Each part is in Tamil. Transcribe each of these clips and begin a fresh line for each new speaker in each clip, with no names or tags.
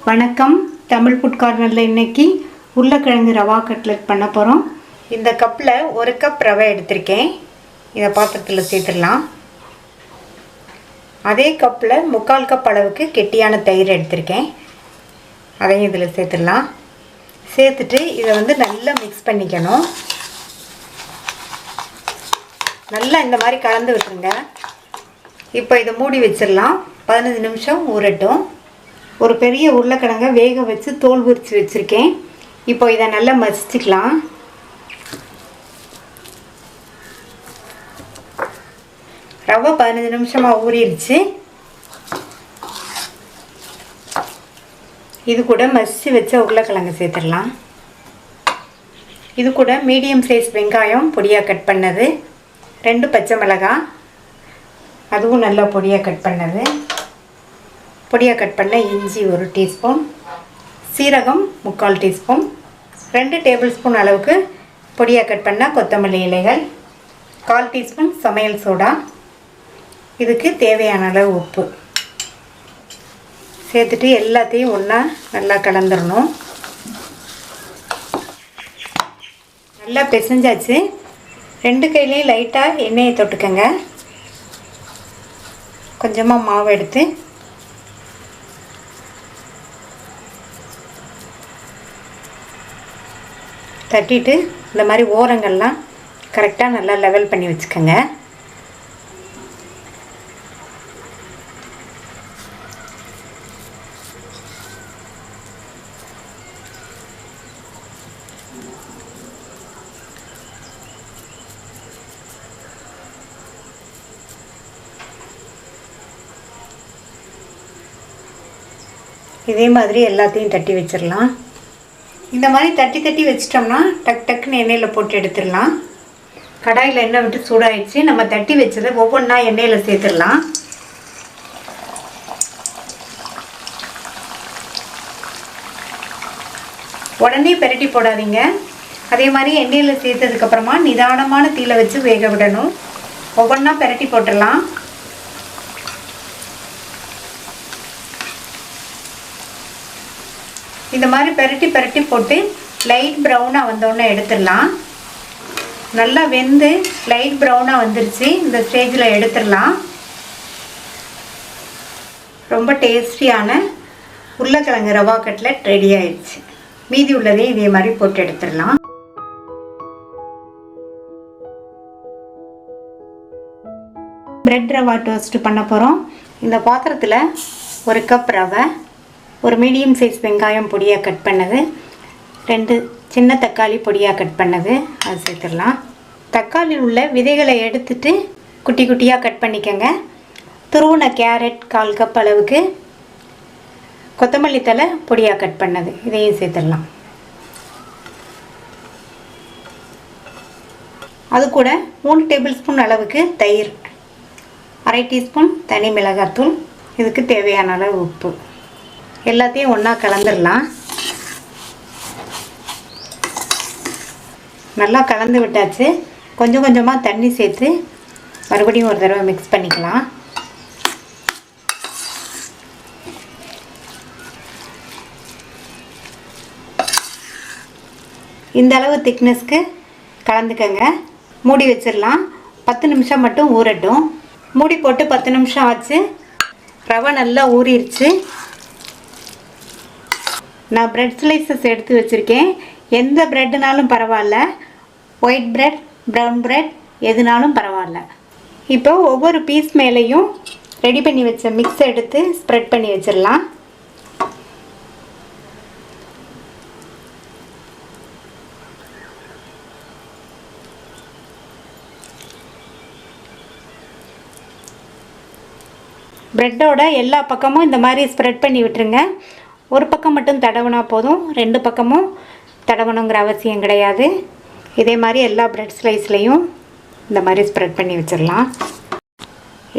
வணக்கம். தமிழ் ஃபுட் கார்னரில் இன்றைக்கி உருளைக்கிழங்கு ரவா கட்லெட் பண்ண போகிறோம். இந்த கப்பில் 1 கப் ரவை எடுத்திருக்கேன். இதை பாத்திரத்தில் சேர்த்துடலாம். அதே கப்பில் 3/4 கப் அளவுக்கு கெட்டியான தயிர் எடுத்திருக்கேன். அதையும் இதில் சேர்த்துடலாம். சேர்த்துட்டு இதை நல்லா மிக்ஸ் பண்ணிக்கணும். நல்லா இந்த மாதிரி கலந்து விட்டுருங்க. இப்போ இதை மூடி வச்சிடலாம். 15 நிமிஷம் ஊறட்டும். ஒரு பெரிய உருளைக்கிழங்கை வேக வச்சு தோல் உரித்து வச்சுருக்கேன். இப்போ இதை நல்லா மசிச்சுக்கலாம். ரவை 15 நிமிஷமாக ஊறிடுச்சு. இது கூட மசிச்சு வச்ச உருளைக்கிழங்கு சேர்த்துடலாம். இது கூட மீடியம் சைஸ் வெங்காயம் பொடியாக கட் பண்ணது, 2 பச்சை மிளகாய் அதுவும் நல்லா பொடியாக கட் பண்ணது, பொடியாக கட் பண்ண இஞ்சி 1 டீஸ்பூன், சீரகம் 3/4 டீஸ்பூன், 2 டேபிள் ஸ்பூன் அளவுக்கு பொடியாக கட் பண்ண கொத்தமல்லி இலைகள், 1/4 டீஸ்பூன் சமையல் சோடா, இதுக்கு தேவையான அளவு உப்பு சேர்த்துட்டு எல்லாத்தையும் ஒன்றா நல்லா கலந்துடணும். நல்லா பிசைஞ்சாச்சு. 2 கையிலையும் லைட்டாக எண்ணெயை தொட்டுக்கங்க. கொஞ்சமாக மாவு எடுத்து தட்டிட்டு இந்த மாதிரி ஓரங்கள்லாம் கரெக்டாக நல்லா லெவல் பண்ணி வச்சுக்கோங்க. இதே மாதிரி எல்லாத்தையும் தட்டி வச்சிடலாம். இந்த மாதிரி தட்டி தட்டி வச்சிட்டோம்னா டக் டக்குன்னு எண்ணெயில் போட்டு எடுத்துடலாம். கடாயில் எண்ணெய் விட்டு சூடாகிடுச்சு. நம்ம தட்டி வச்சதை ஒவ்வொன்றா எண்ணெயில் சேர்த்துடலாம். உடனே பெரட்டி போடாதீங்க. அதே மாதிரி எண்ணெயில் சேர்த்ததுக்கப்புறமா நிதானமான தீயில வச்சு வேக விடணும். ஒவ்வொன்றா பெரட்டி போட்டுடலாம். இந்த மாதிரி பெரட்டி போட்டு லைட் ப்ரௌனாக வந்தோடனே எடுத்துடலாம். நல்லா வெந்து லைட் ப்ரௌனாக வந்துருச்சு. இந்த ஸ்டேஜில் எடுத்துடலாம். ரொம்ப டேஸ்டியான உருளைக்கிழங்கு ரவா கட்லெட் ரெடி ஆயிடுச்சு. மீதி உள்ளதையும் இதே மாதிரி போட்டு எடுத்துடலாம். பிரெட் ரவா டோஸ்ட் பண்ண போகிறோம். இந்த பாத்திரத்தில் 1 கப் ரவை, ஒரு மீடியம் சைஸ் வெங்காயம் பொடியாக கட் பண்ணது, 2 சின்ன தக்காளி பொடியாக கட் பண்ணது அது சேர்த்துடலாம். தக்காளியில் உள்ள விதைகளை எடுத்துட்டு குட்டி குட்டியாக கட் பண்ணிக்கோங்க. துருவின கேரட் 1/4 கப் அளவுக்கு, கொத்தமல்லி தழை பொடியாக கட் பண்ணது இதையும் சேர்த்துடலாம். அது கூட 3 டேபிள் ஸ்பூன் அளவுக்கு தயிர், 1/2 டீஸ்பூன் தனி மிளகாத்தூள், இதுக்கு தேவையான அளவு உப்பு, எல்லாத்தையும் ஒன்றா கலந்துடலாம். நல்லா கலந்து விட்டாச்சு. கொஞ்சம் கொஞ்சமாக தண்ணி சேர்த்து மறுபடியும் ஒரு தடவை மிக்ஸ் பண்ணிக்கலாம். இந்த அளவு திக்னஸ்க்கு கலந்துக்கங்க. மூடி வச்சிடலாம். 10 நிமிஷம் மட்டும் ஊறட்டும். மூடி போட்டு 10 நிமிஷம் ஆச்சு. ரவை நல்லா ஊறிடுச்சு. நான் பிரெட் ஸ்லைசஸ் எடுத்து வச்சுருக்கேன். எந்த ப்ரெட்னாலும் பரவாயில்ல, ஒயிட் பிரெட், ப்ரௌன் பிரெட் எதுனாலும் பரவாயில்ல. இப்போ ஒவ்வொரு பீஸ் மேலேயும் ரெடி பண்ணி வச்ச மிக்ஸ் எடுத்து ஸ்ப்ரெட் பண்ணி வச்சிடலாம். ப்ரெட்டோட எல்லா பக்கமும் இந்த மாதிரி ஸ்ப்ரெட் பண்ணி விட்டுருங்க. ஒரு பக்கம் மட்டும் தடவினா போதும், 2 பக்கமும் தடவணுங்கிற அவசியம் கிடையாது. இதே மாதிரி எல்லா பிரெட் ஸ்லைஸ்லேயும் இந்த மாதிரி ஸ்ப்ரெட் பண்ணி வச்சிடலாம்.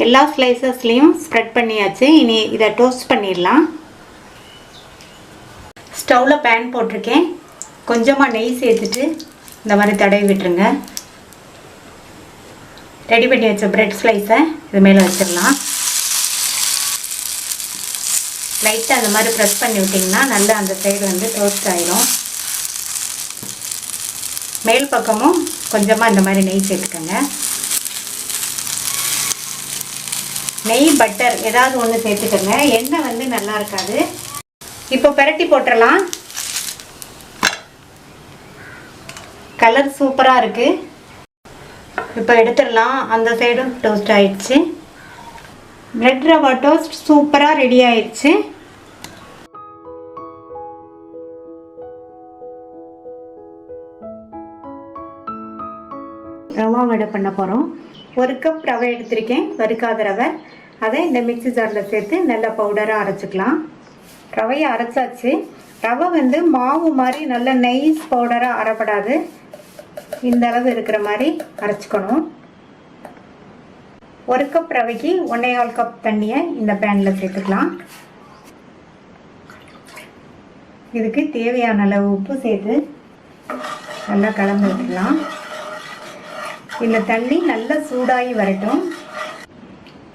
எல்லா ஸ்லைசஸ்லேயும் ஸ்ப்ரெட் பண்ணியாச்சு. இனி இதை டோஸ்ட் பண்ணிடலாம். ஸ்டவ்வில் பேன் போட்டிருக்கேன். கொஞ்சமாக நெய் சேர்த்துட்டு இந்த மாதிரி தடவி விட்டுருங்க. ரெடி பண்ணி வச்ச பிரெட் ஸ்லைஸை இது மேலே வச்சிடலாம். லைட்டாக அந்த மாதிரி ப்ரெஸ் பண்ணி விட்டிங்கன்னா நல்லா அந்த சைடு வந்து டோஸ்ட் ஆயிடும். மேல் பக்கமும் கொஞ்சமாக இந்த மாதிரி நெய் சேர்த்துக்கோங்க. நெய் பட்டர் ஏதாவது ஒன்று சேர்த்துக்கோங்க. எண்ணெய் வந்து நல்லா இருக்காது. இப்போ பிரட்டி போட்டுடலாம். கலர் சூப்பராக இருக்குது. இப்போ எடுத்துடலாம். அந்த சைடும் டோஸ்ட் ஆயிடுச்சு. பிரெட் ரவா டோஸ்ட் சூப்பராக ரெடி ஆயிடுச்சு. ரவா வடை பண்ண போகிறோம். 1 கப் ரவை எடுத்திருக்கேன், வறுக்காத ரவை. அதை இந்த மிக்ஸி ஜாரில் சேர்த்து நல்லா பவுடராக அரைச்சிக்கலாம். ரவையை அரைச்சாச்சு. ரவை வந்து மாவு மாதிரி நல்ல நைஸ் பவுடராக அரைப்படாது. இந்த அளவு இருக்கிற மாதிரி அரைச்சிக்கணும். 1 கப் ரவைக்கு 1.25 கப் தண்ணியை இந்த பேனில் சேர்த்துக்கலாம். இதுக்கு தேவையான அளவு உப்பு சேர்த்து நல்லா கலந்து விட்டுக்கலாம். இந்த தண்ணி நல்லா சூடாகி வரட்டும்.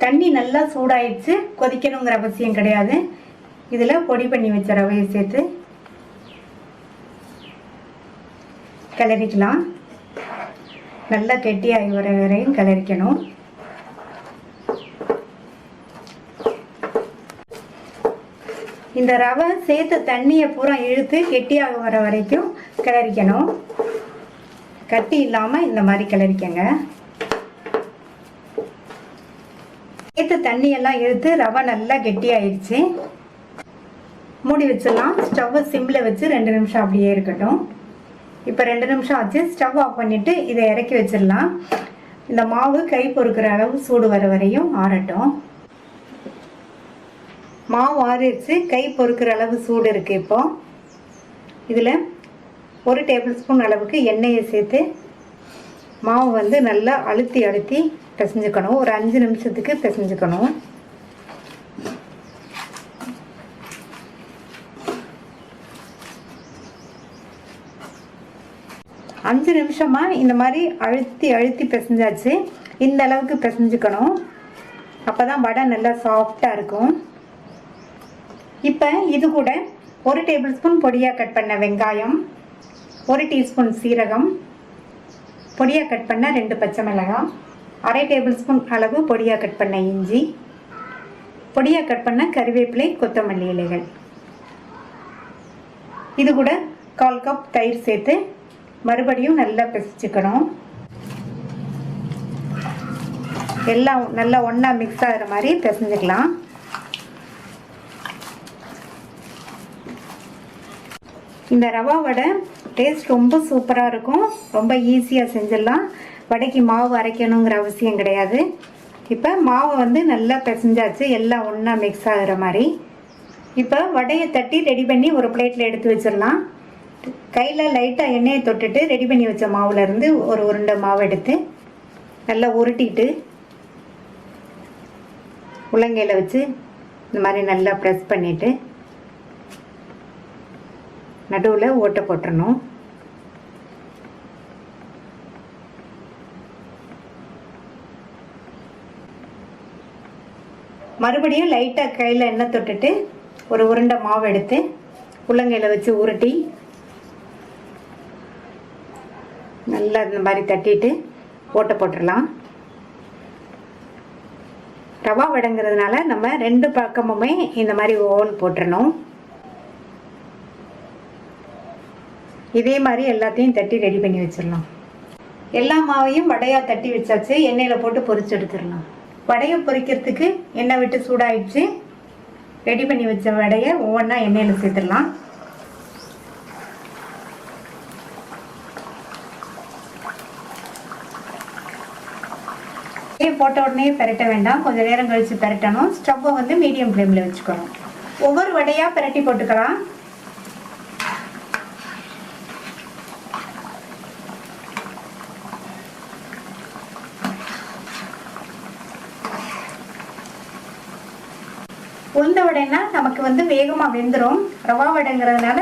தண்ணி நல்லா சூடாயிடுச்சு. கொதிக்கணுங்கிற அவசியம் கிடையாது. இதில் பொடி பண்ணி வச்ச ரவையை சேர்த்து கிளறிக்கலாம். நல்லா கெட்டியாகி வர வரையும் கிளறிக்கணும். இந்த ரவை சேர்த்து தண்ணியை பூரா இழுத்து கெட்டியாக வர வரைக்கும் கிளறிக்கணும். கட்டி இல்லாமல் இந்த மாதிரி கிளறிக்கங்க. சேர்த்து தண்ணியெல்லாம் இழுத்து ரவை நல்லா கெட்டியாயிடுச்சு. மூடி வச்சிடலாம். ஸ்டவ்வை சிம்மில் வச்சு 2 நிமிஷம் அப்படியே இருக்கட்டும். இப்போ 2 நிமிஷம் ஆச்சு. ஸ்டவ் ஆஃப் பண்ணிவிட்டு இதை இறக்கி வச்சிடலாம். இந்த மாவு கை பொறுக்கிற அளவு சூடு வர வரையும் ஆறட்டும். மாவு ஆறிடுச்சு. கை பொறுக்கிற அளவு சூடு இருக்குது. இப்போ இதில் 1 டேபிள் ஸ்பூன் அளவுக்கு எண்ணெயை சேர்த்து மாவு வந்து நல்லா அழுத்தி அழுத்தி பிசைஞ்சுக்கணும். ஒரு 5 நிமிஷத்துக்கு பிசைஞ்சுக்கணும். அஞ்சு நிமிஷமாக இந்த மாதிரி அழுத்தி அழுத்தி பிசைஞ்சாச்சு. இந்த அளவுக்கு பிசைஞ்சுக்கணும். அப்போ தான் வடை நல்லா சாஃப்டாக இருக்கும். இப்போ இது கூட 1 டேபிள் ஸ்பூன் பொடியாக கட் பண்ண வெங்காயம், 1 டீஸ்பூன் சீரகம், பொடியாக கட் பண்ண 2 பச்சை மிளகாய், 1/2 டேபிள் ஸ்பூன் அளவு பொடியாக கட் பண்ண இஞ்சி, பொடியாக கட் பண்ண கறிவேப்பிலை, கொத்தமல்லி இலைகள். இது கூட 1/4 கப் தயிர் சேர்த்து மறுபடியும் நல்லா பிசைச்சுக்கணும். எல்லாம் நல்லா ஒன்றா மிக்ஸ் ஆகிற மாதிரி பிசைஞ்சுக்கலாம். இந்த ரவா வடை டேஸ்ட் ரொம்ப சூப்பராக இருக்கும். ரொம்ப ஈஸியாக செஞ்சிடலாம். வடைக்கு மாவு அரைக்கணுங்கிற அவசியம் கிடையாது. இப்போ மாவை வந்து நல்லா பிசைஞ்சாச்சு. எல்லாம் ஒன்றா மிக்ஸ் ஆகிற மாதிரி. இப்போ வடையை தட்டி ரெடி பண்ணி ஒரு பிளேட்டில் எடுத்து வச்சிடலாம். கையில் லைட்டாக எண்ணெயை தொட்டுட்டு ரெடி பண்ணி வச்ச மாவுலேருந்து ஒரு உருண்டை மாவு எடுத்து நல்லா உருட்டிட்டு உள்ளங்கையில் வச்சு இந்த மாதிரி நல்லா ப்ரெஸ் பண்ணிவிட்டு நடுவில் ஓட்டை போட்டுறணும். மறுபடியும் லைட்டாக கையில் எண்ணெய் தொட்டுட்டு ஒரு உருண்டை மாவு எடுத்து உள்ளங்கையில் வச்சு உருட்டி நல்லா இந்த மாதிரி தட்டிட்டு ஓட்டை போட்டுடலாம். ரவா வடைங்கிறதுனால நம்ம 2 பக்கமுமே இந்த மாதிரி ஓல் போட்டுறணும். இதே மாதிரி எல்லாத்தையும் தட்டி ரெடி பண்ணி வச்சிடலாம். எல்லா மாவையும் வடையாக தட்டி வச்சாச்சு. எண்ணெயில் போட்டு பொரிச்சு எடுத்துடலாம். வடையை பொரிக்கிறதுக்கு எண்ணெய் விட்டு சூடாயிடுச்சு. ரெடி பண்ணி வச்ச வடையை ஒவ்வொன்றா எண்ணெயில் சேர்த்துடலாம். போட்ட உடனே பெரட்ட வேண்டாம். கொஞ்சம் நேரம் கழித்து பெரட்டணும். ஸ்டவ்வை வந்து மீடியம் ஃப்ளேமில் வச்சுக்கணும். ஒவ்வொரு வடையாக பெரட்டி போட்டுக்கலாம். உளுந்த வடைன்னா நமக்கு வந்து வேகமாக வெந்துடும். ரவா வடைங்கிறதுனால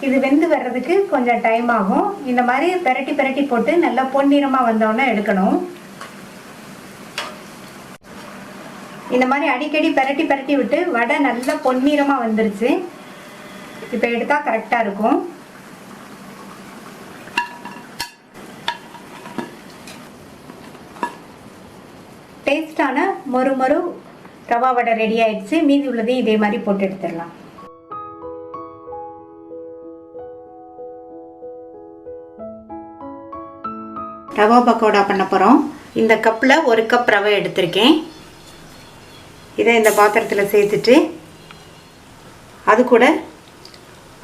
இது வெந்து வர்றதுக்கு கொஞ்சம் டைம் ஆகும். இந்த மாதிரி பெரட்டி பெரட்டி போட்டு நல்லா பொன்னிறமாக வந்தோடனே எடுக்கணும். இந்த மாதிரி அடிக்கடி பரட்டி பரட்டி விட்டு வடை நல்லா பொன்னிறமாக வந்துருச்சு. இப்போ எடுத்தால் கரெக்டாக இருக்கும். டேஸ்டான மொறு மொறு ரவா வடை ரெடி ஆயிடுச்சு. மீதி உள்ளதையும் இதே மாதிரி போட்டு எடுத்துடலாம். ரவா பக்கோடா பண்ண போகிறோம். இந்த கப்பில் 1 கப் ரவை எடுத்திருக்கேன். இதை இந்த பாத்திரத்தில் சேர்த்துட்டு அது கூட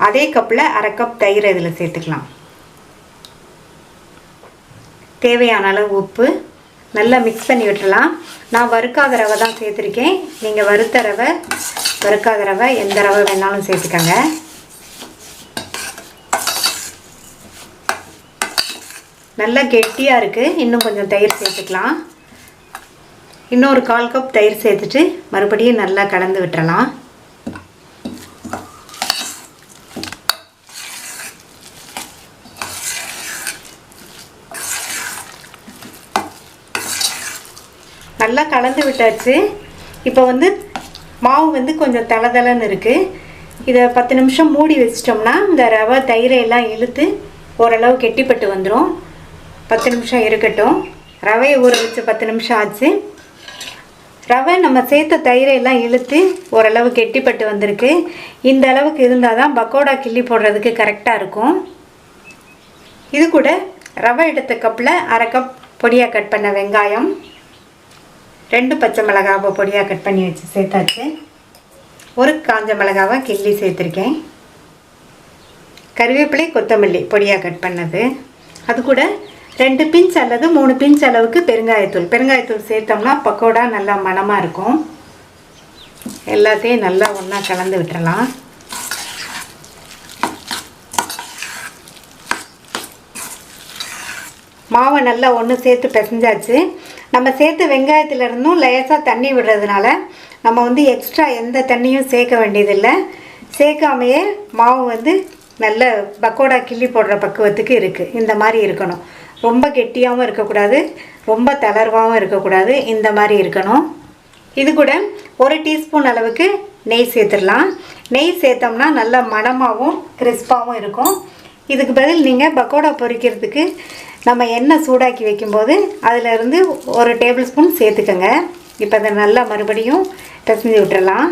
அதே கப்பில் 1/2 கப் தயிர் இதில் சேர்த்துக்கலாம். தேவையான அளவு உப்பு நல்லா மிக்ஸ் பண்ணி விட்டுடலாம். நான் வறுக்காத ரவை தான் சேர்த்துருக்கேன். நீங்கள் வறுத்த ரவை, வறுக்காத ரவை எந்த ரவை வேணாலும் சேர்த்துக்கங்க. நல்லா கெட்டியாக இருக்குது. இன்னும் கொஞ்சம் தயிர் சேர்த்துக்கலாம். இன்னொரு 1/4 கப் தயிர் சேர்த்துட்டு மறுபடியும் நல்லா கலந்து விட்டுறலாம். நல்லா கலந்து விட்டாச்சு. இப்போ மாவு கொஞ்சம் தளதளன்னு இருக்குது. இதை 10 நிமிஷம் மூடி வச்சிட்டோம்னா இந்த ரவை தயிரை எல்லாம் இழுத்து ஓரளவு கெட்டிப்பட்டு வந்துடும். 10 நிமிஷம் இருக்கட்டும். ரவையை ஊற வச்சு 10 நிமிஷம் ஆச்சு. ரவை நம்ம சேர்த்த தயிரை எல்லாம் இழுத்து ஓரளவு கெட்டிப்பட்டு வந்திருக்கு. இந்த அளவுக்கு இருந்தால் தான் பக்கோடா கிள்ளி போடுறதுக்கு கரெக்டாக இருக்கும். இது கூட ரவை எடுத்த கப்பில் 1/2 கப் பொடியாக கட் பண்ண வெங்காயம், 2 பச்சை மிளகாவை பொடியாக கட் பண்ணி வச்சு சேர்த்தாச்சு. 1 காஞ்ச மிளகாவை கிள்ளி சேர்த்துருக்கேன். கருவேப்பிலை, கொத்தமல்லி பொடியாக கட் பண்ணது. அது கூட 2 பிஞ்ச் அல்லது 3 பிஞ்ச் அளவுக்கு பெருங்காயத்தூள் சேர்த்தோம்னா பக்கோடா நல்லா மணமாக இருக்கும். எல்லாத்தையும் நல்லா ஒன்றா கலந்து விட்டுறலாம். மாவை நல்லா ஒன்று சேர்த்து பிசைஞ்சாச்சு. நம்ம சேர்த்து வெங்காயத்துலேருந்தும் லேசாக தண்ணி விடுறதுனால நம்ம எக்ஸ்ட்ரா எந்த தண்ணியும் சேர்க்க வேண்டியதில்லை. சேர்க்காமையே மாவு நல்ல பக்கோடா கிள்ளி போடுற பக்குவத்துக்கு இருக்குது. இந்த மாதிரி இருக்கணும். ரொம்ப கெட்டியாகவும் இருக்கக்கூடாது, ரொம்ப தளர்வாகவும் இருக்கக்கூடாது. இந்த மாதிரி இருக்கணும். இது கூட 1 டீஸ்பூன் அளவுக்கு நெய் சேர்த்துடலாம். நெய் சேர்த்தோம்னா நல்லா மணமாகவும் கிறிஸ்பாகவும் இருக்கும். இதுக்கு பதில் நீங்கள் பக்கோடா பொரிக்கிறதுக்கு நம்ம எண்ணெய் சூடாக்கி வைக்கும்போது அதிலிருந்து 1 டேபிள் ஸ்பூன் சேர்த்துக்கோங்க. இப்போ அதை நல்லா மறுபடியும் பிசைஞ்சு விட்டுறலாம்.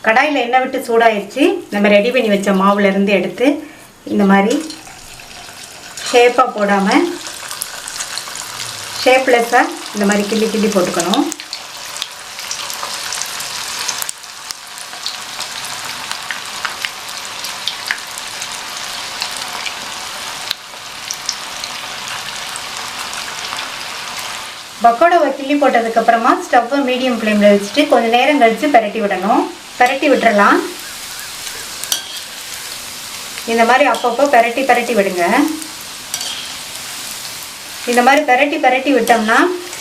கடாயில் எண்ணெய் விட்டு சூடாகிடுச்சு. நம்ம ரெடி பண்ணி வச்ச மாவுலேருந்து எடுத்து இந்த மாதிரி ஷேப்பாக போடாமல் ஷேப்லெஸ்ஸாக இந்த மாதிரி கிள்ளி கிள்ளி போட்டுக்கணும். பக்கோடாவை கிள்ளி போட்டதுக்கப்புறமா ஸ்டவ்வை மீடியம் ஃப்ளேமில் வச்சுட்டு கொஞ்சம் நேரம் கழித்து பரட்டி விடணும். பரட்டி விட்டுறலாம். இந்த மாதிரி அப்பப்போ பரட்டி பரட்டி விடுங்க. இந்த மாதிரி பரட்டி பரட்டி விட்டோம்னா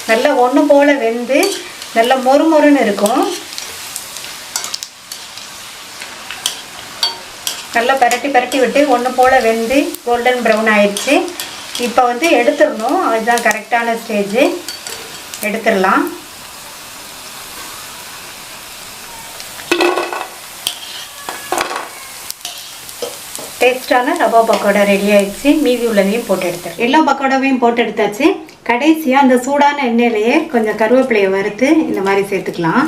நல்லா ஒன்று போல் வெந்து நல்லா மொறு மொறுன்னு இருக்கும். நல்லா பரட்டி பரட்டி விட்டு ஒன்று போல் வெந்து கோல்டன் ப்ரௌன் ஆயிடுச்சு. இப்போ எடுத்துடணும். அதுதான் கரெக்டான ஸ்டேஜு. எடுத்துடலாம். டேஸ்டான ரவா பக்கோடா ரெடி ஆயிடுச்சு. மீதி உள்ளதையும் போட்டு எடுத்துருக்கேன். எல்லா பக்கோடாவையும் போட்டு எடுத்தாச்சு. கடைசியாக அந்த சூடான எண்ணெயிலேயே கொஞ்சம் கருவேப்பிலையை வறுத்து இந்த மாதிரி சேர்த்துக்கலாம்.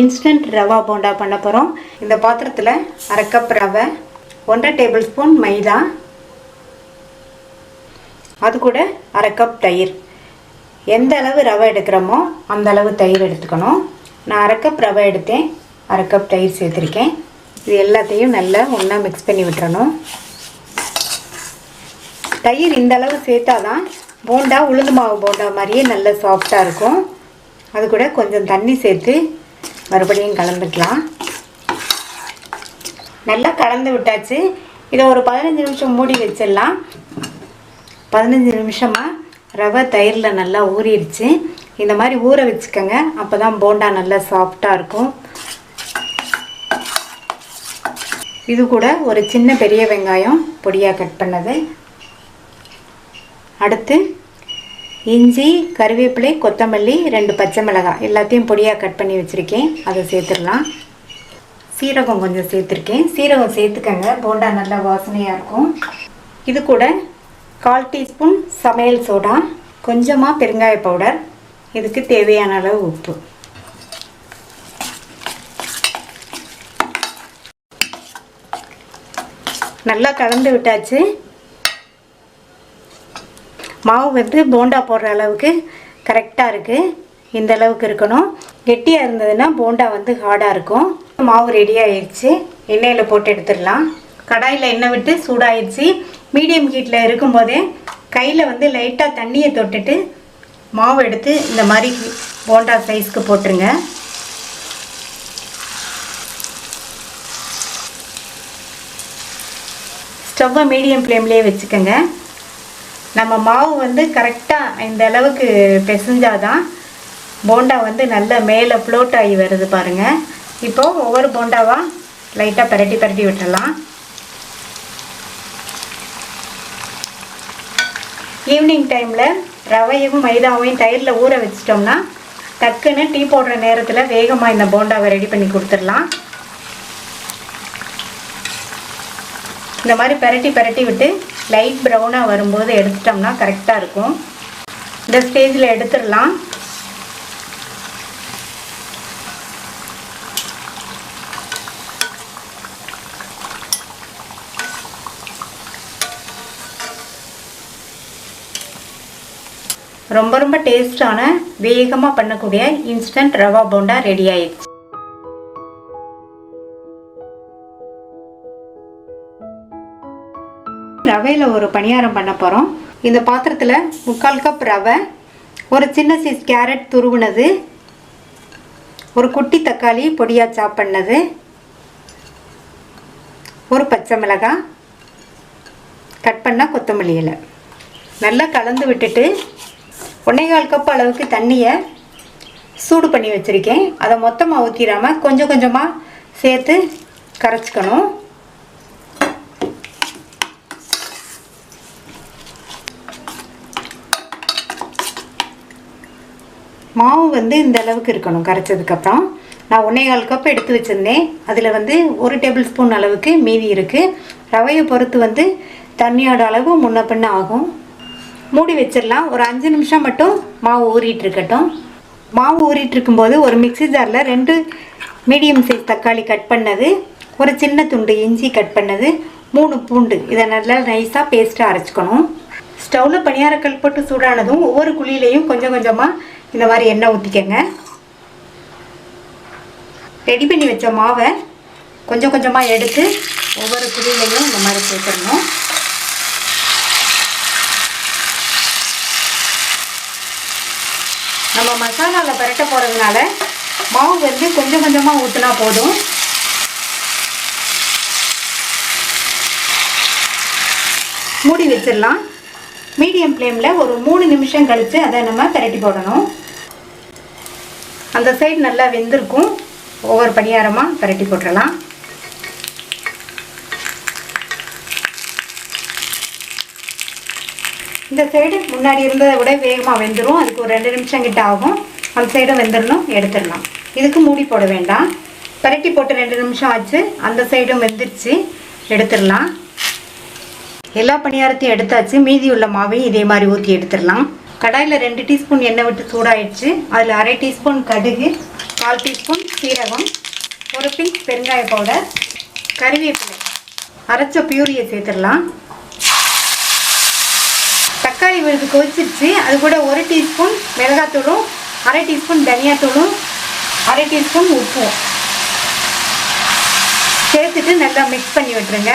இன்ஸ்டன்ட் ரவா போண்டா பண்ண போகிறோம். இந்த பாத்திரத்தில் 1/2 கப் ரவை, 1/2 டேபிள் ஸ்பூன் மைதா, அது கூட 1/2 கப் தயிர். எந்த அளவு ரவை எடுக்கிறோமோ அந்த அளவு தயிர் எடுத்துக்கணும். நான் 1/2 கப் ரவை எடுத்தேன், 1/2 கப் தயிர் சேர்த்துருக்கேன். இது எல்லாத்தையும் நல்லா ஒன்றா மிக்ஸ் பண்ணி விட்டுறணும். தயிர் இந்த அளவு சேர்த்தா தான் போண்டா உளுந்து மாவு போண்டா மாதிரியே நல்ல சாஃப்டாக இருக்கும். அது கூட கொஞ்சம் தண்ணி சேர்த்து மறுபடியும் கலந்துக்கலாம். நல்லா கலந்து விட்டாச்சு. இதை ஒரு 15 நிமிஷம் மூடி வச்சிடலாம். 15 நிமிஷமாக ரவை தயிரில் நல்லா ஊறிடுச்சு. இந்த மாதிரி ஊற வச்சுக்கோங்க. அப்போ தான் போண்டா நல்லா சாஃப்டாக இருக்கும். இது கூட ஒரு சின்ன பெரிய வெங்காயம் பொடியாக கட் பண்ணது, அடுத்து இஞ்சி, கருவேப்பிலை, கொத்தமல்லி, 2 பச்சை மிளகாய் எல்லாத்தையும் பொடியாக கட் பண்ணி வச்சுருக்கேன். அதை சேர்த்துடலாம். சீரகம் கொஞ்சம் சேர்த்துருக்கேன். சீரகம் சேர்த்துக்கங்க, போண்டா நல்லா வாசனையாக இருக்கும். இது கூட 1/4 டீஸ்பூன் சமையல் சோடா, கொஞ்சமாக பெருங்காய பவுடர், இதுக்கு தேவையான அளவு உப்பு. நல்லா கலந்து விட்டாச்சு. மாவு வந்து போண்டா போடுற அளவுக்கு கரெக்டாக இருக்குது. இந்த அளவுக்கு இருக்கணும். கெட்டியாக இருந்ததுன்னா போண்டா வந்து ஹார்டாக இருக்கும். மாவு ரெடி ஆயிடுச்சு. எண்ணெயில் போட்டு எடுத்துடலாம். கடாயில் எண்ணெய் விட்டு சூடாயிடுச்சு. மீடியம் ஹீட்டில் இருக்கும்போதே கையில் வந்து லைட்டாக தண்ணியை தொட்டுட்டு மாவு எடுத்து இந்த மாதிரி போண்டா சைஸ்க்கு போட்டுருங்க. ஸ்டவ்வை மீடியம் ஃப்ளேம்லேயே வச்சுக்கோங்க. நம்ம மாவு வந்து கரெக்டாக இந்த அளவுக்கு பிசைஞ்சாதான் போண்டா வந்து நல்லா மேலே ஃப்ளோட் ஆகி வருது பாருங்கள். இப்போது ஒவ்வொரு போண்டாவாக லைட்டாக பரட்டி விட்டுடலாம். ஈவினிங் டைமில் ரவையும் மைதாவையும் தயிரில் ஊற வச்சிட்டோம்னா டக்குன்னு டீ போடுற நேரத்தில் வேகமாக இந்த போண்டாவை ரெடி பண்ணி கொடுத்துடலாம். இந்த மாதிரி பரட்டி விட்டு லைட் ப்ரௌனாக வரும்போது எடுத்துட்டோம்னா கரெக்டாக இருக்கும். இந்த ஸ்டேஜில் எடுத்துடலாம். ரொம்ப டேஸ்டான வேகமாக பண்ணக்கூடிய இன்ஸ்டன்ட் ரவா போண்டா ரெடி ஆயிடுச்சு. ரவையில் ஒரு பணியாரம் பண்ண போகிறோம். இந்த பாத்திரத்தில் 3/4 கப் ரவை, ஒரு சின்ன சைஸ் கேரட் துருவுனது, ஒரு குட்டி தக்காளி பொடியாக சாப் பண்ணது, ஒரு பச்சை மிளகாய், கட் பண்ண கொத்தமல்லி இலை. நல்லா கலந்து விட்டுட்டு 1/4 கப் அளவுக்கு தண்ணியை சூடு பண்ணி வச்சுருக்கேன். அதை மொத்தமாக ஊற்றிடாமல் கொஞ்சம் கொஞ்சமாக சேர்த்து கரைச்சிக்கணும். மாவு வந்து இந்த அளவுக்கு இருக்கணும். கரைச்சதுக்கப்புறம் நான் 1/4 கப் எடுத்து வச்சுருந்தேன். அதில் வந்து 1 டேபிள் ஸ்பூன் அளவுக்கு மீதி இருக்குது. ரவையை பொறுத்து வந்து தண்ணியோட அளவு முன்ன பின்ன ஆகும். மூடி வச்சிடலாம். ஒரு 5 நிமிஷம் மட்டும் மாவு ஊறிட்டு இருக்கட்டும். மாவு ஊறிட்டு இருக்கும்போது ஒரு மிக்ஸி ஜாரில் 2 மீடியம் சைஸ் தக்காளி கட் பண்ணது, ஒரு சின்ன துண்டு இஞ்சி கட் பண்ணது, 3 பூண்டு, இதை நல்லா நைஸாக பேஸ்ட்டாக அரைச்சிக்கணும். ஸ்டவ்வில் பணியாரக்கல் போட்டு சூடானதும் ஒவ்வொரு குழியிலையும் கொஞ்சம் கொஞ்சமாக இந்த மாதிரி எண்ணெய் ஊற்றிக்கங்க. ரெடி பண்ணி வச்ச மாவை கொஞ்சம் கொஞ்சமாக எடுத்து ஒவ்வொரு குழியிலையும் இந்த மாதிரி சேர்த்துடணும். நம்ம மசாலாவில் பரட்ட போகிறதுனால மாவு வந்து கொஞ்சம் கொஞ்சமாக ஊற்றினா போதும். மூடி வச்சிடலாம். மீடியம் ஃப்ளேமில் ஒரு 3 நிமிஷம் கழித்து அதை நம்ம பரட்டி போடணும். அந்த சைடு நல்லா வெந்திருக்கும். ஒவ்வொரு பணியாரமாக பரட்டி போட்டுடலாம். இந்த சைடு முன்னாடி இருந்ததை விட வேகமாக வெந்துடும். அதுக்கு ஒரு 2 நிமிஷம் கிட்ட ஆகும். அந்த சைடும் வெந்துடணும், எடுத்துடலாம். இதுக்கு மூடி போட வேண்டாம். பரட்டி போட்டு 2 நிமிஷம் ஆச்சு. அந்த சைடும் வெந்துருச்சு, எடுத்துடலாம். எல்லா பணியாரத்தையும் எடுத்தாச்சு. மீதி உள்ள மாவையும் இதே மாதிரி ஊற்றி எடுத்துடலாம். கடாயில் 2 டீஸ்பூன் எண்ணெய் விட்டு சூடாயிடுச்சு. அதில் 1/2 டீஸ்பூன் கடுகு, 1/4 டீஸ்பூன் சீரகம், ஒரு பிஞ்ச் பெருங்காய பவுடர், கறிவேப்பிலை, அரைச்ச பியூரியை சேர்த்துடலாம். தக்காளி விழுது கொதிச்சிருச்சு. அது கூட 1 டீஸ்பூன் மிளகாத்தூளும், 1/2 டீஸ்பூன் தனியாத்தூளும், 1/2 டீஸ்பூன் உப்பும் சேர்த்துட்டு நல்லா மிக்ஸ் பண்ணி விட்டுருங்க.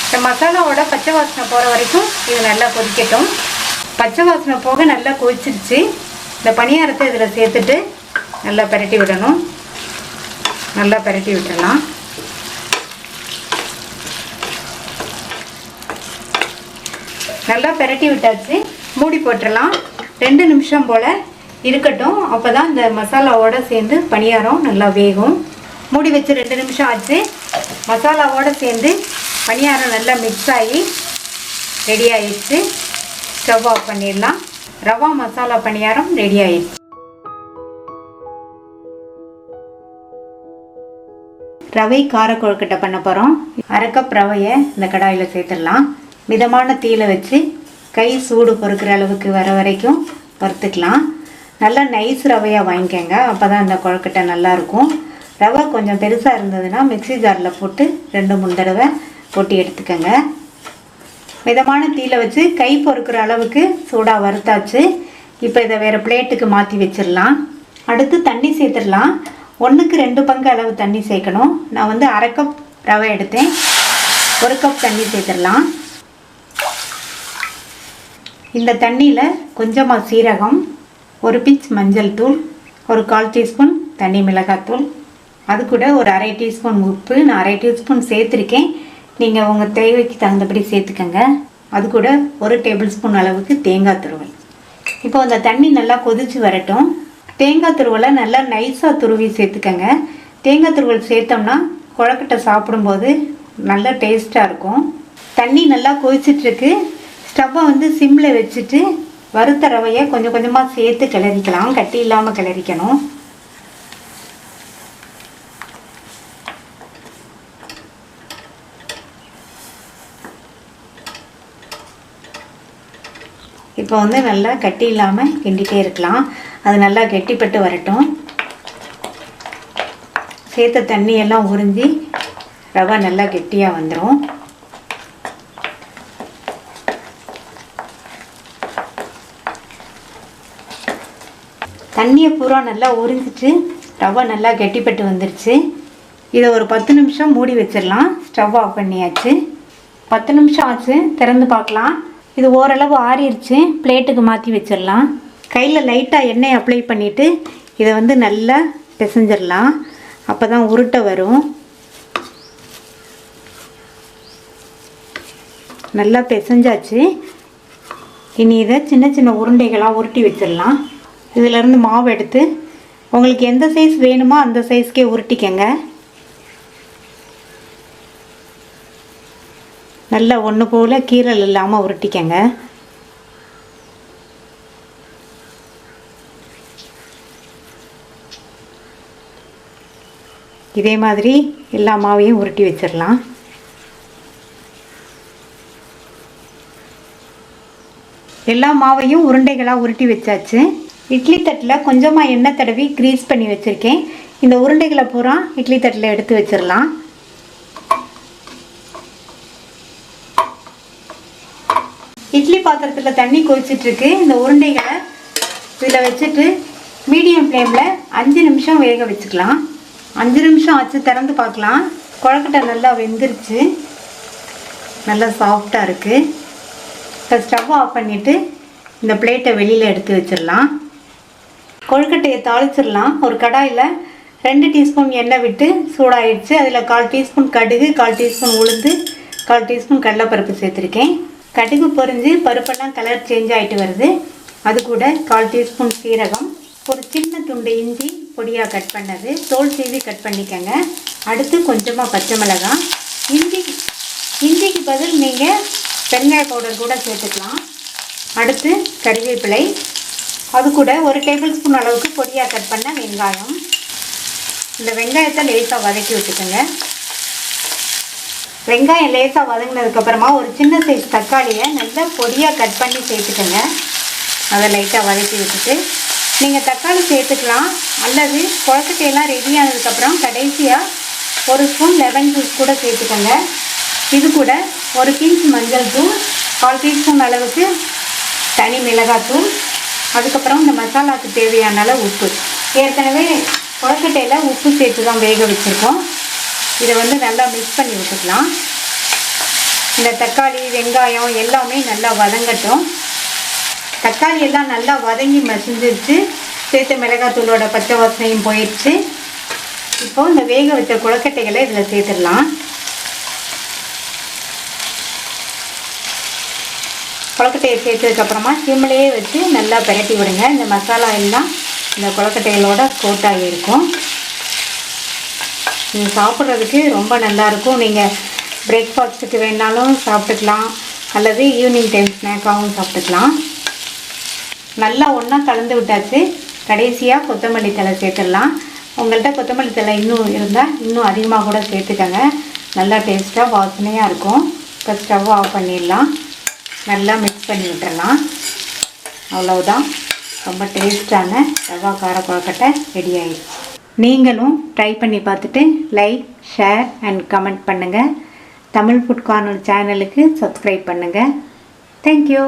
இந்த மசாலாவோட பச்சை வாசனை போகிற வரைக்கும் இது நல்லா கொதிக்கட்டும். பச்சை வாசனை போக நல்லா கொதிச்சிருச்சு. இந்த பணியாரத்தை இதில் சேர்த்துட்டு நல்லா பரட்டி விடணும். நல்லா பரட்டி விட்டுடலாம். நல்லா பரட்டி விட்டாச்சு. மூடி போட்டுடலாம். 2 நிமிஷம் போல் இருக்கட்டும். அப்போ தான் இந்த மசாலாவோடு சேர்ந்து பணியாரம் நல்லா வேகும். மூடி வச்சு 2 நிமிஷம் ஆச்சு. மசாலாவோடு சேர்ந்து பணியாரம் நல்லா மிக்ஸ் ஆகி ரெடி ஆகிடுச்சு. ஸ்டவ் ஆஃப் பண்ணிடலாம். ரவா மசாலா பணியாரம் ரெடி ஆயிடுச்சு. ரவை கார கொழுக்கட்டை பண்ண போகிறோம். 1/2 கப் ரவையை இந்த கடாயில் சேர்த்துடலாம். மிதமான தீயில வச்சு கை சூடு பொறுக்கிற அளவுக்கு வர வரைக்கும் வறுத்துக்கலாம். நல்லா நைஸ் ரவையாக வாங்கிக்கோங்க, அப்போ தான் இந்த கொழுக்கட்டை நல்லாயிருக்கும். ரவை கொஞ்சம் பெருசாக இருந்ததுன்னா மிக்ஸி ஜாரில் போட்டு 2-3 தடவை போட்டு எடுத்துக்கோங்க. மிதமான தீயில வச்சு கை பொறுக்கிற அளவுக்கு சூடாக வறுத்தாச்சு. இப்போ இதை வேறு பிளேட்டுக்கு மாற்றி வச்சிடலாம். அடுத்து தண்ணி சேர்த்துடலாம். 1க்கு 2 பங்கு அளவு தண்ணி சேர்க்கணும். நான் வந்து 1/2 கப் ரவை எடுத்தேன். 1 கப் தண்ணி சேர்த்துடலாம். இந்த தண்ணியில் கொஞ்சமாக சீரகம், 1 பிஞ்ச் மஞ்சள் தூள், ஒரு 1/4 டீஸ்பூன் தனி மிளகாத்தூள், அது கூட ஒரு 1/2 டீஸ்பூன் உப்பு. நான் 1/2 டீஸ்பூன் சேர்த்துருக்கேன், நீங்கள் உங்கள் தேவைக்கு தகுந்தபடி சேர்த்துக்கங்க. அது கூட 1 டேபிள் ஸ்பூன் அளவுக்கு தேங்காய் துருவல். இப்போ அந்த தண்ணி நல்லா கொதித்து வரட்டும். தேங்காய் துருவலை நல்லா நைஸாக துருவி சேர்த்துக்கங்க. தேங்காய் துருவல் சேர்த்தோம்னா கொழுக்கட்டை சாப்பிடும்போது நல்லா டேஸ்ட்டாக இருக்கும். தண்ணி நல்லா கொதிச்சிட்ருக்கு. ஸ்டவ்வை வந்து சிம்மில் வச்சுட்டு வறுத்த ரவையை கொஞ்சம் கொஞ்சமாக சேர்த்து கிளறிக்கலாம். கட்டி இல்லாமல் கிளறிக்கணும். இப்போ வந்து நல்லா கட்டி இல்லாமல் கிண்டிகிட்டே இருக்கலாம். அது நல்லா கெட்டிப்பட்டு வரட்டும். சேர்த்த தண்ணியெல்லாம் உறிஞ்சி ரவை நல்லா கெட்டியாக வந்துடும். தண்ணியை பூரா நல்லா உறிஞ்சிட்டு ரவை நல்லா கெட்டிப்பட்டு வந்துருச்சு. இதை ஒரு 10 நிமிஷம் மூடி வச்சிடலாம். ஸ்டவ் ஆஃப் பண்ணியாச்சு. 10 நிமிஷம் ஆச்சு. திறந்து பார்க்கலாம். இது ஓரளவு ஆறிடுச்சு. பிளேட்டுக்கு மாற்றி வச்சிடலாம். கையில் லைட்டாக எண்ணெய் அப்ளை பண்ணிவிட்டு இதை வந்து நல்லா பிசைஞ்சிடலாம். அப்போ தான் உருட்டை வரும். நல்லா பிசைஞ்சாச்சு. இனி இதை சின்ன சின்ன உருண்டைகளாக உருட்டி வச்சிடலாம். இதிலேருந்து மாவு எடுத்து உங்களுக்கு எந்த சைஸ் வேணுமோ அந்த சைஸ்க்கே உருட்டிக்கங்க. நல்லா ஒன்று போல் கீறல் இல்லாமல் உருட்டிக்கங்க. இதே மாதிரி எல்லா மாவையும் உருட்டி வச்சிடலாம். எல்லா மாவையும் உருண்டைகளாக உருட்டி வச்சாச்சு. இட்லி தட்டில் கொஞ்சமாக எண்ணெய் தடவி க்ரீஸ் பண்ணி வச்சுருக்கேன். இந்த உருண்டைகளை பூரா இட்லி தட்டில் எடுத்து வச்சிடலாம். இட்லி பாத்திரத்தில் தண்ணி கொதிச்சிட்ருக்கு. இந்த உருண்டைகளை இதில் வச்சுட்டு மீடியம் ஃப்ளேமில் 5 நிமிஷம் வேக வச்சுக்கலாம். 5 நிமிஷம் ஆச்சு. திறந்து பார்க்கலாம். கொழுக்கட்டை நல்லா வெந்துருச்சு. நல்லா சாஃப்டாக இருக்குது. இப்போ ஸ்டவ் ஆஃப் பண்ணிவிட்டு இந்த பிளேட்டை வெளியில் எடுத்து வச்சிடலாம். கொழுக்கட்டையை தாளிச்சிடலாம். ஒரு கடாயில் 2 டீஸ்பூன் எண்ணெய் விட்டு சூடாயிடுச்சு. அதில் 1/4 டீஸ்பூன் கடுகு, 1/4 டீஸ்பூன் உளுந்து, 1/4 டீஸ்பூன் கடலைப்பருப்பு சேர்த்துருக்கேன். கடுகு பொரிஞ்சு பருப்பெல்லாம் கலர் சேஞ்ச் ஆகிட்டு வருது. அது கூட 1/4 டீஸ்பூன் சீரகம், ஒரு சின்ன துண்டு இஞ்சி பொடியாக கட் பண்ணது, தோல் சீவி கட் பண்ணிக்கங்க. அடுத்து கொஞ்சமாக பச்சை மிளகாய். இஞ்சிக்கு பதில் நீங்கள் பெருங்காய பவுடர் கூட சேர்த்துக்கலாம். அடுத்து கறிவேப்பிலை, அது கூட 1 டேபிள் ஸ்பூன் அளவுக்கு பொடியாக கட் பண்ண வெங்காயம். இந்த வெங்காயத்தை லேசாக வதக்கி விட்டுக்கோங்க. வெங்காயம் லேசாக வதங்கினதுக்கப்புறமா ஒரு சின்ன சைஸ் தக்காளியை நல்லா பொடியாக கட் பண்ணி சேர்த்துக்கோங்க. அதை லைட்டாக வதக்கி விட்டுட்டு நீங்கள் தக்காளி சேர்த்துக்கலாம். அல்லது கொழுக்கட்டையெல்லாம் ரெடி ஆனதுக்கப்புறம் கடைசியாக 1 ஸ்பூன் லெமன் ஜூஸ் கூட சேர்த்துக்கோங்க. இது கூட 1 பிஞ்ச் மஞ்சள் தூள், 1/4 டீஸ்பூன் அளவுக்கு தனி மிளகாத்தூள், அதுக்கப்புறம் இந்த மசாலாவுக்கு தேவையான அளவு உப்பு. ஏற்கனவே கொழுக்கட்டையில் உப்பு சேர்த்து தான் வேக வச்சுருக்கோம். இதை வந்து நல்லா மிக்ஸ் பண்ணி விட்டுக்கலாம். இந்த தக்காளி வெங்காயம் எல்லாமே நல்லா வதங்கட்டும். தக்காளி எல்லாம் நல்லா வதங்கி மசிஞ்சிருச்சு. சேர்த்து மிளகாத்தூளோட பச்சை வாசனையும் போயிடுச்சு. இப்போது இந்த வேக வச்ச கொழுக்கட்டைகளை இதில் சேர்த்துடலாம். கொழுக்கட்டையை சேர்த்ததுக்கப்புறமா சிம்மிலேயே வச்சு நல்லா பிரட்டி விடுங்க. இந்த மசாலா எல்லாம் இந்த கொழுக்கட்டைகளோட கோட்டாகி இருக்கும். நீங்கள் சாப்பிட்றதுக்கு ரொம்ப நல்லாயிருக்கும். நீங்கள் பிரேக்ஃபாஸ்ட்டுக்கு வேணாலும் சாப்பிட்டுக்கலாம், அல்லது ஈவினிங் டைம் ஸ்நாக்காகவும் சாப்பிட்டுக்கலாம். நல்லா ஒன்றா கலந்து விட்டாச்சு. கடைசியாக கொத்தமல்லி தழை சேர்த்துடலாம். உங்கள்கிட்ட கொத்தமல்லி தழை இன்னும் இருந்தால் இன்னும் அதிகமாக கூட சேர்த்துக்கங்க. நல்லா டேஸ்ட்டாக வாசனையாக இருக்கும். இப்போ ஸ்டவ் ஆஃப் பண்ணிடலாம். நல்லா மிக்ஸ் பண்ணி விட்டுறலாம். அவ்வளவுதான், ரொம்ப டேஸ்டான ரவா கார கொழுக்கட்டை ரெடி ஆகிடுச்சு. நீங்களும் ட்ரை பண்ணி பார்த்துட்டு லைக், ஷேர் அண்ட் கமெண்ட் பண்ணுங்கள். தமிழ் ஃபுட் கார்னர் சேனலுக்கு சப்ஸ்கிரைப் பண்ணுங்கள். தேங்க்யூ.